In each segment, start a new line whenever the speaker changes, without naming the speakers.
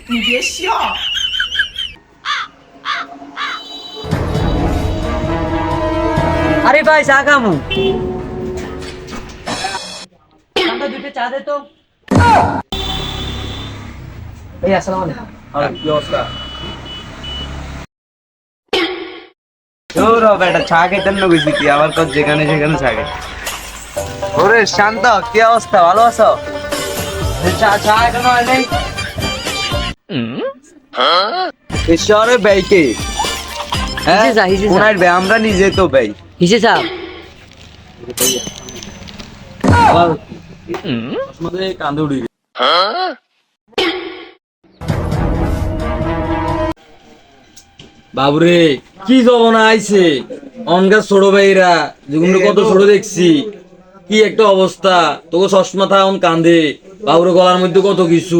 你别笑。
আরে ভাই চা খামু। ঠান্ডা দুটো চা দে তো। এই আসসালামু আলাইকুম।
কি অবস্থা? তোর বেটা চা খেতেন না বুঝবি তুই আবার তোর যেখানে সেখানে চা খেতে। ওরে শান্ত, কি অবস্থা, ভালো আছো? চা চা এখনো হয় নাই? এই শহরে ব্যয় কে? হ্যাঁ
হিসে চা, হিসে চা।
কোনার ব্যয় আমরা নিজে তো ব্যয়।
হিসে চা।
কান্দে উড়ি বাবুরে, কি জমানা আইছে। অনগার ছোট ভাইরা যেগুলো কত ছোট দেখছি, কি একটা অবস্থা। তোকে চশমা থাকুন কান্দে, বাবুরে গলার মধ্যে কত কিছু,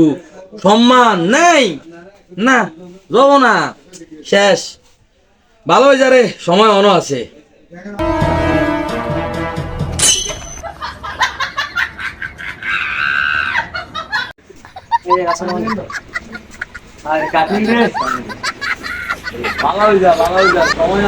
সম্মান নেই না, জমানা শেষ। ভালো হয়ে যারে, সময় অন আছে।
এই আসসালামু আলাইকুম।
আর কাটিং রে, ভালো হয়ে যা, ভালো হয়ে যা, সময়